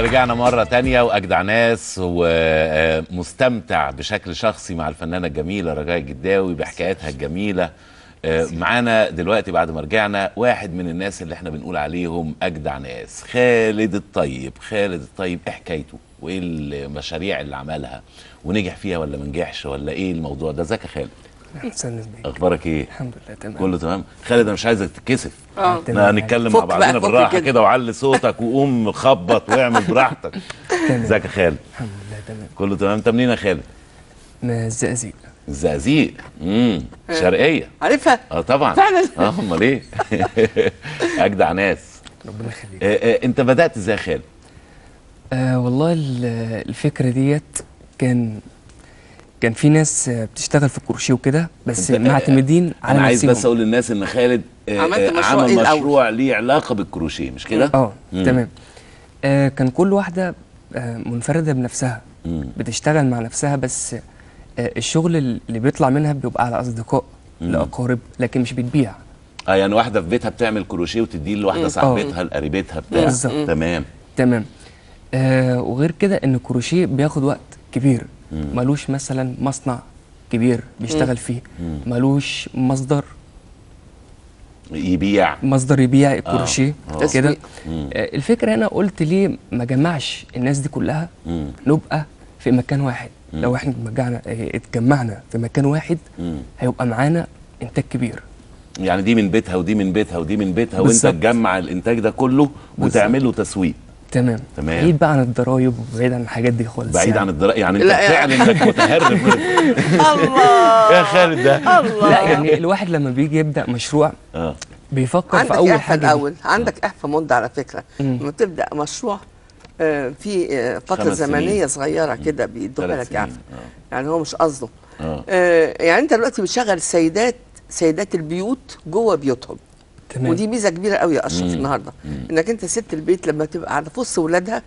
رجعنا مرة تانية وأجدع ناس ومستمتع بشكل شخصي مع الفنانة الجميلة رجاء الجداوي بحكاياتها الجميلة. معانا دلوقتي بعد ما رجعنا واحد من الناس اللي احنا بنقول عليهم أجدع ناس، خالد الطيب. خالد الطيب ايه حكايته وايه المشاريع اللي عملها ونجح فيها ولا ما نجحش ولا ايه الموضوع ده؟ ازيك يا خالد؟ اخبارك ايه؟ الحمد لله تمام. كله تمام. خالد انا مش عايزك تتكسف، تمام. مع بعضنا بالراحه كده وعلي صوتك وقوم خبط واعمل براحتك. ازيك يا خالد؟ الحمد لله تمام. كله تمام. انت منين يا خالد؟ من الزقازيق. الزقازيق. شرقيه. عارفها؟ طبعا فعلا. امال ايه؟ اجدع ناس. ربنا يخليك. انت بدات ازاي يا خالد؟ والله الفكره ديت كان في ناس بتشتغل في الكروشيه وكده، بس معتمدين على انا عايز نفسهم. بس اقول للناس ان خالد عمل مشروع ليه علاقه بالكروشيه، مش كده؟ تمام. كان كل واحده منفرده بنفسها، بتشتغل مع نفسها، بس الشغل اللي بيطلع منها بيبقى على اصدقاء لاقارب، لكن مش بتبيع. يعني واحده في بيتها بتعمل كروشيه وتديه لواحده صاحبتها لقريبتها بتاع. بالظبط. تمام. وغير كده ان الكروشيه بياخد وقت كبير، ملوش مثلا مصنع كبير بيشتغل فيه، ملوش مصدر يبيع الكروشيه كده. الفكره هنا قلت ليه ما جمعش الناس دي كلها، نبقى في مكان واحد. لو احنا اتجمعنا في مكان واحد هيبقى معانا انتاج كبير. يعني دي من بيتها ودي من بيتها ودي من بيتها، وانت تجمع الانتاج ده كله وتعمل له تسويق. تمام. بعيد بقى عن الضرايب وبعيد عن الحاجات دي خالص. بعيد عن الضرايب، يعني انت فعلا انك متهرب الله يا خالد ده. لا يعني الواحد لما بيجي يبدا مشروع بيفكر في اول حاجه. الاول عندك احفه مده على فكره. لما تبدا مشروع في فتره زمنيه صغيره كده بيدوها لك اعفاء. يعني هو مش قصده. يعني انت دلوقتي بتشغل سيدات البيوت جوه بيوتهم. تمام. ودي ميزه كبيره قوي يا اشرف النهارده، انك انت ست البيت لما تبقى قاعده في وسط ولادها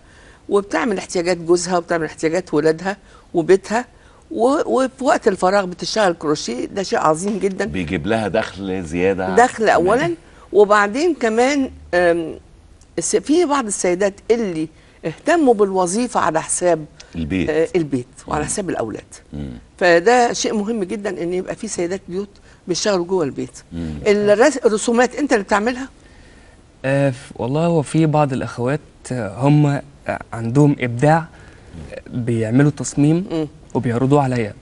وبتعمل احتياجات جوزها وبتعمل احتياجات ولادها وبيتها، وفي وقت الفراغ بتشتغل كروشيه. ده شيء عظيم جدا، بيجيب لها دخل زياده. دخل اولا، وبعدين كمان في بعض السيدات اللي اهتموا بالوظيفه على حساب البيت وعلى حساب الاولاد. فده شيء مهم جدا ان يبقى في سيدات بيوت بيشتغلوا جوه البيت. الرسومات انت اللي بتعملها؟ والله هو في بعض الاخوات هم عندهم ابداع، بيعملوا تصميم وبيعرضوه عليا،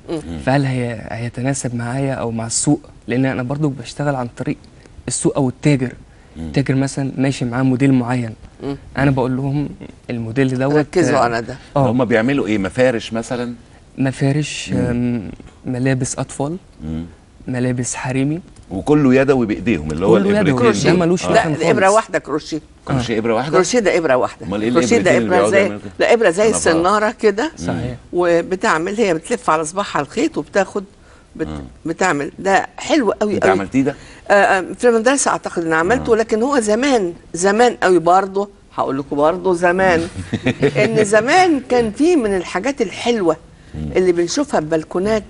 فهل هيتناسب معايا او مع السوق؟ لان انا برضو بشتغل عن طريق السوق او التاجر. التاجر مثلا ماشي معاه موديل معين، انا بقول لهم الموديل دوت ركزوا على ده. هم بيعملوا ايه؟ مفارش مثلا؟ مفارش، ملابس اطفال، ملابس حريمي، وكله يدوي بايديهم، اللي هو الابرتين ده ملوش لا ده ابره واحده. كروشيه ابره واحده. كروشيه ده ابره واحده. امال ايه كروشيه ده ابره زي ابره زي السناره كده. صحيح. وبتعمل هي بتلف على صباعها الخيط وبتاخد بتعمل. ده حلو قوي قوي. انت عملتيه ده؟ في المدرسه اعتقد ان عملته. لكن هو زمان قوي برضه. هقول لكم برضه زمان ان زمان كان في من الحاجات الحلوه اللي بنشوفها في بلكونات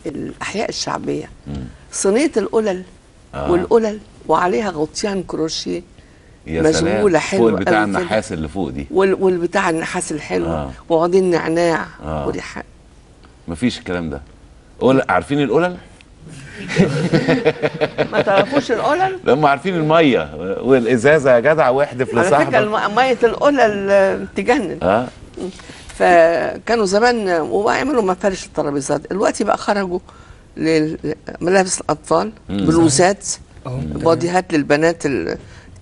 الاحياء الشعبيه، صينيه القلل والقلل وعليها غطيان كروشيه مشغوله حلوه فوق بتاع النحاس اللي فوق دي، والبتاع النحاس الحلو وعودين نعناع وريحه. مفيش الكلام ده. عارفين القلل؟ ما تعرفوش القلل؟ هم عارفين الميه والازازه يا جدع واحدف لصاحبك. على فكره ميه القلل تجنن. فكانوا زمان ويعملوا مفارش الترابيزات. دلوقتي بقى خرجوا لملابس الاطفال، بلوزات، باديهات للبنات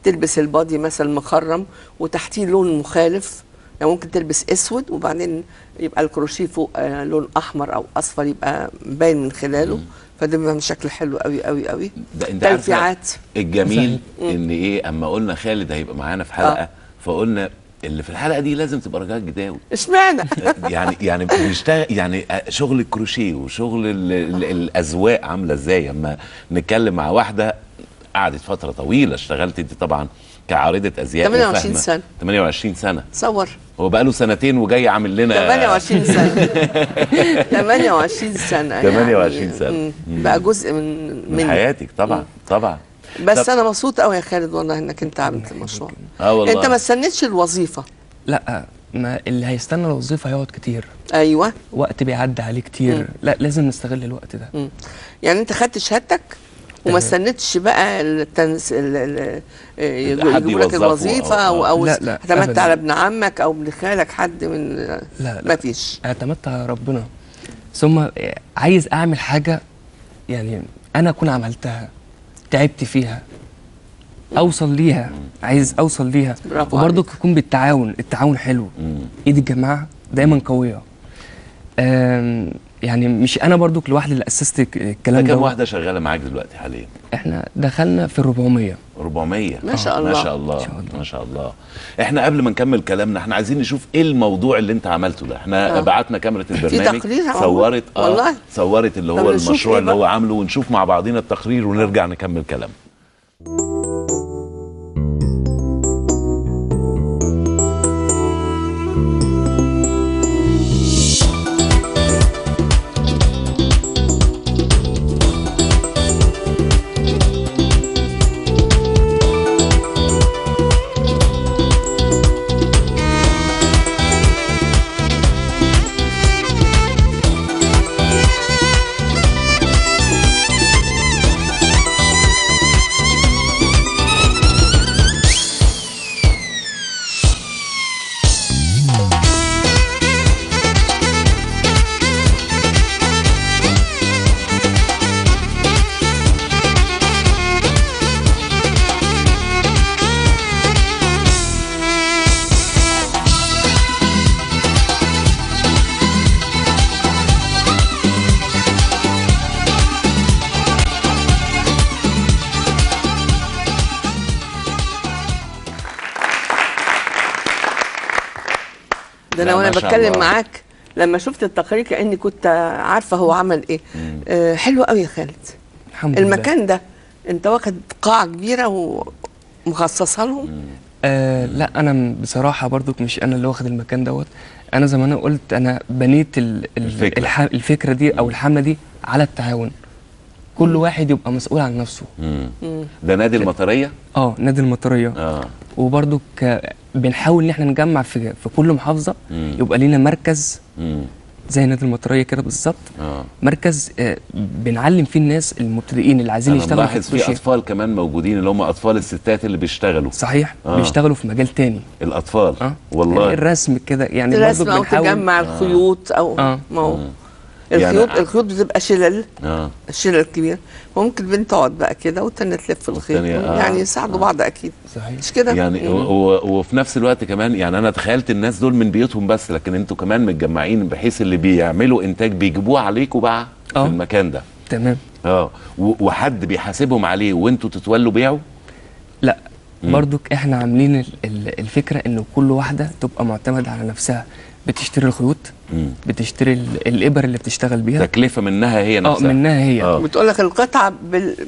تلبس البادي مثلا مخرم وتحتيه لون مخالف. يعني ممكن تلبس اسود وبعدين يبقى الكروشيه فوق لون احمر او اصفر يبقى باين من خلاله. فده بيبقى شكل حلو قوي قوي قوي. تلفيعات. الجميل ان ايه، اما قلنا خالد هيبقى معانا في حلقه فقلنا اللي في الحلقه دي لازم تبقى رجاء الجداوي. اشمعنى؟ يعني بيشتغل، يعني شغل الكروشيه وشغل الاذواق عامله ازاي. اما نتكلم مع واحده قعدت فتره طويله، اشتغلت انت طبعا كعارضه ازياء 28 سنه. 28 سنه تصور. هو بقى له سنتين وجاي عامل لنا 28 سنه 28 سنه 28 سنه بقى جزء من حياتك طبعا. طبعا. بس انا مبسوطه قوي يا خالد والله انك انت عملت المشروع. والله انت ما استنيتش الوظيفه. لا ما اللي هيستنى الوظيفه هيقعد كتير، ايوه وقت بيعدي عليه كتير. لا لازم نستغل الوقت ده. يعني انت خدت شهادتك وما استنيتش بقى يجيبوا لك الوظيفه او لا اعتمدت أبداً. على ابن عمك او ابن خالك حد من لا ما فيش. اعتمدت على ربنا، ثم عايز اعمل حاجه يعني انا اكون عملتها، تعبت فيها، اوصل ليها، عايز اوصل ليها. برافو وبرضه عليك. يكون بالتعاون، التعاون حلو. ايد الجماعه دايما قويه. يعني مش انا برضو لوحدي اللي اسست الكلام ده. كام واحده شغاله معاك دلوقتي حاليا؟ احنا دخلنا في 400. 400 ما شاء الله. ما شاء الله ما شاء الله. احنا قبل ما نكمل كلامنا احنا عايزين نشوف ايه الموضوع اللي انت عملته ده. احنا بعتنا كاميرا البرنامج تقرير صورت والله صورت اللي طب هو نشوف المشروع إيه اللي هو بقى؟ عامله، ونشوف مع بعضينا التقرير ونرجع نكمل كلام. ده لا، انا وانا ما شاء بتكلم الله. معاك لما شفت التقرير كاني كنت عارفه هو عمل ايه. حلو قوي يا خالد. الحمد لله. المكان ده انت واخد قاعه كبيره ومخصصها لهم؟ لا انا بصراحه برضو مش انا اللي واخد المكان دوت. انا زي ما انا قلت انا بنيت الفكره دي او الحمله دي على التعاون. كل واحد يبقى مسؤول عن نفسه. ده نادي المطريه؟ نادي المطريه. وبرضو بنحاول ان احنا نجمع في كل محافظه يبقى لينا مركز زي نادي المطريه كده بالظبط. مركز بنعلم فيه الناس المبتدئين اللي عايزين يشتغلوا في الكروشيه. في اطفال كمان موجودين اللي هم اطفال الستات اللي بيشتغلوا. صحيح. بيشتغلوا في مجال تاني الاطفال. والله يعني الرسم كده يعني الرسم برضو او بنحاول تجمع الخيوط او ما هو الخيوط بتبقى شلل. الشلل كبير، ممكن البنت تقعد بقى كده والتانية تلف الخيط يعني يساعدوا بعض اكيد. صحيح. مش كده يعني وفي نفس الوقت كمان يعني انا تخيلت الناس دول من بيوتهم بس، لكن انتوا كمان متجمعين بحيث اللي بيعملوا انتاج بيجيبوه عليكم بقى في المكان ده. تمام. وحد بيحاسبهم عليه وانتوا تتولوا بيعه؟ لا برضك احنا عاملين الفكره انه كل واحده تبقى معتمده على نفسها، بتشتري الخيوط، بتشتري الابر اللي بتشتغل بيها، تكلفه منها هي نفسها. منها هي. بتقول لك القطعه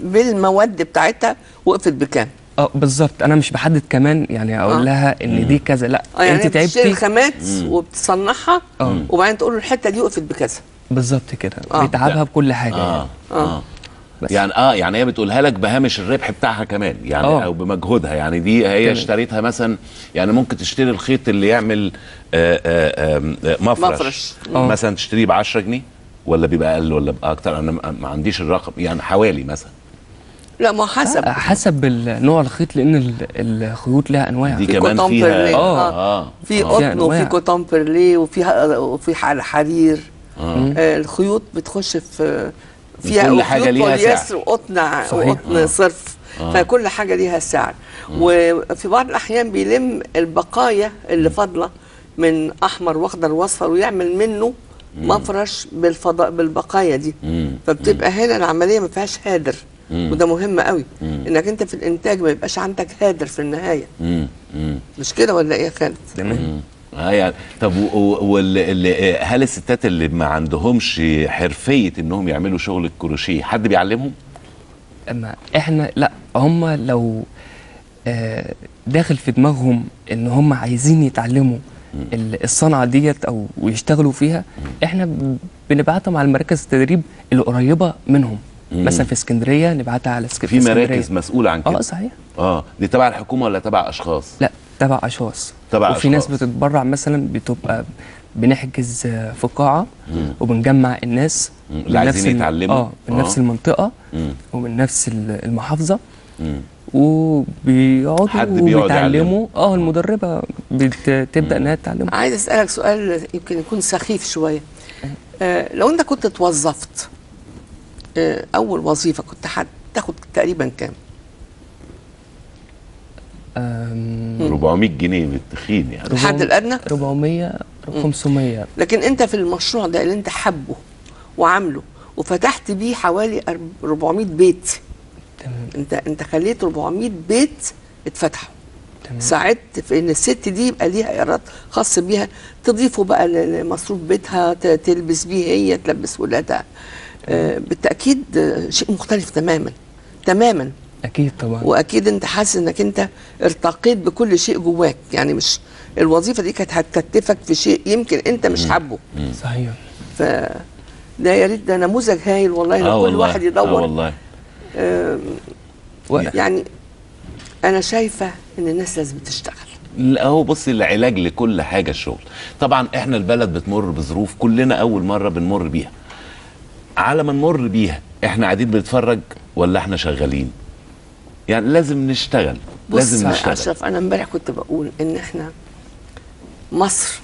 بالمواد بتاعتها وقفت بكام؟ بالظبط. انا مش بحدد كمان يعني اقول لها ان دي كذا، لا يعني انت تعبتي بتشتري الخامات وبتصنعها وبعدين تقول له الحته دي وقفت بكذا بالظبط كده. بيتعبها بكل حاجه بس. يعني هي بتقولها لك بهامش الربح بتاعها كمان يعني او بمجهودها. يعني دي هي اشتريتها مثلا، يعني ممكن تشتري الخيط اللي يعمل مفرش مثلا تشتريه ب 10 جنيه ولا بيبقى اقل ولا بيبقى اكتر؟ انا ما عنديش الرقم يعني حوالي مثلا. لا ما حسب نوع الخيط، لان الخيوط لها انواع. دي كمان فيها في قطن وفي كوتون بيرليه وفي حرير. الخيوط بتخش فيها كل حاجه ليها سعر وقطن صرف. فكل حاجه ليها سعر. وفي بعض الاحيان بيلم البقايا اللي فاضله من احمر واخضر واصفر ويعمل منه مفرش بالبقايا دي. فبتبقى هنا العمليه ما فيهاش هادر. وده مهم قوي انك انت في الانتاج ما يبقاش عندك هادر في النهايه. مش كده ولا ايه يا خالد؟ تمام. يعني طب هل الستات اللي ما عندهمش حرفيه انهم يعملوا شغل الكروشيه حد بيعلمهم؟ اما احنا لا، هم لو داخل في دماغهم ان هم عايزين يتعلموا الصنعه ديت او يشتغلوا فيها، احنا بنبعتهم على مراكز التدريب اللي قريبه منهم. مثلا في اسكندريه نبعتها على في مراكز مسؤوله عن كده. صحيح. دي تبع الحكومه ولا تبع اشخاص؟ لا تبع اشخاص. تبع وفي ناس أشخاص. بتتبرع مثلا، بتبقى بنحجز في قاعه وبنجمع الناس اللي عايزين يتعلموا من نفس المنطقه ومن نفس المحافظه، وبيقعدوا حد بيقعد وبيتعلموا. المدربه بتبدا انها تعلمهم. عايز اسالك سؤال يمكن يكون سخيف شويه. لو انت كنت اتوظفت اول وظيفه كنت تاخد تقريبا كام؟ 400 جنيه بالتخين يعني. الحد الادنى 400 500. لكن انت في المشروع ده اللي انت حبه وعامله وفتحت بيه حوالي 400 بيت. تمام. انت خليت 400 بيت اتفتحوا. تمام. ساعدت في ان الست دي يبقى ليها ايراد خاص بيها، تضيفه بقى لمصروف بيتها، تلبس بيه هي، تلبس ولادها. بالتاكيد شيء مختلف تماما تماما. اكيد طبعا. واكيد انت حاسس انك انت ارتقيت بكل شيء جواك، يعني مش الوظيفه دي كانت هتكتفك في شيء يمكن انت مش حابه. صحيح. ف ده يا ريت، ده نموذج هايل والله لو كل واحد يدور. والله. يعني انا شايفه ان الناس لازم تشتغل. لا هو بصي، العلاج لكل حاجه الشغل. طبعا احنا البلد بتمر بظروف كلنا اول مره بنمر بيها. على ما نمر بيها احنا قاعدين بنتفرج ولا احنا شغالين؟ يعني لازم نشتغل، لازم بص نشتغل. اشرف، انا امبارح كنت بقول ان احنا مصر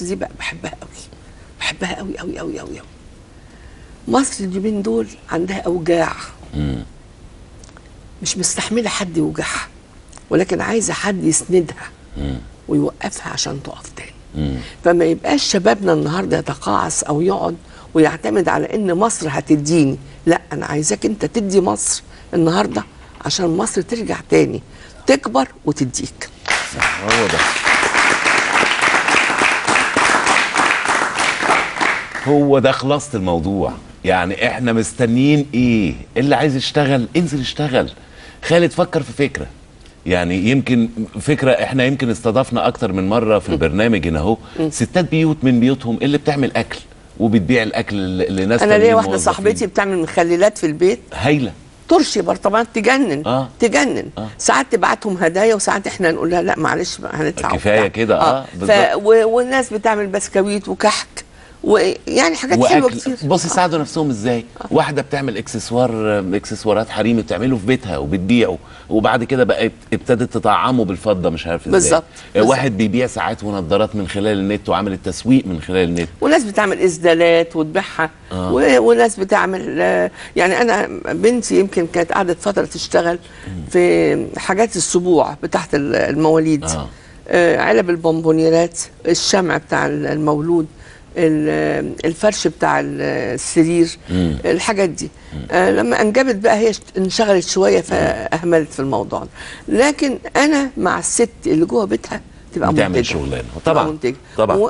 دي بقى بحبها قوي، بحبها قوي قوي قوي قوي قوي. مصر اليومين دول عندها اوجاع، مش مستحمله حد يوجعها، ولكن عايزه حد يسندها ويوقفها عشان تقف تاني. فما يبقاش شبابنا النهارده يتقاعس او يقعد ويعتمد على ان مصر هتديني. لا، انا عايزاك انت تدي مصر النهارده عشان مصر ترجع تاني تكبر وتديك. هو ده، هو ده خلاصة الموضوع. يعني احنا مستنيين ايه؟ اللي عايز يشتغل انزل اشتغل. خالد فكر في فكرة، يعني يمكن فكرة احنا يمكن استضفنا اكتر من مرة في البرنامج هنا اهو ستات بيوت من بيوتهم اللي بتعمل اكل وبتبيع الاكل لناس. انا ليا واحدة صاحبتي بتعمل مخللات في البيت هايلة، ترشي برطمان تجنن. تجنن. ساعات تبعتهم هدايا وساعات احنا نقول لها لا معلش هندفع كفايه كده. والناس بتعمل بسكويت وكحك ويعني حاجات حلوه كتير. بصي ساعدوا نفسهم ازاي. واحده بتعمل اكسسوارات حريمي بتعمله في بيتها وبتبيعه، وبعد كده بقى ابتدت تطعمه بالفضه، مش عارف ازاي. بالظبط. واحد بيبيع ساعات ونظارات من خلال النت وعامل التسويق من خلال النت. وناس بتعمل اسدالات وتبيعها. وناس بتعمل يعني انا بنتي يمكن كانت قعدت فتره تشتغل في حاجات السبوع بتاعت المواليد. علب البونبونيرات، الشمع بتاع المولود، الفرش بتاع السرير، الحاجات دي. لما انجبت بقى هي انشغلت شويه فاهملت في الموضوع ده. لكن انا مع الست اللي جوه بيتها تبقى بتعمل منتجه، شغلانه طبعا. منتجه طبعا.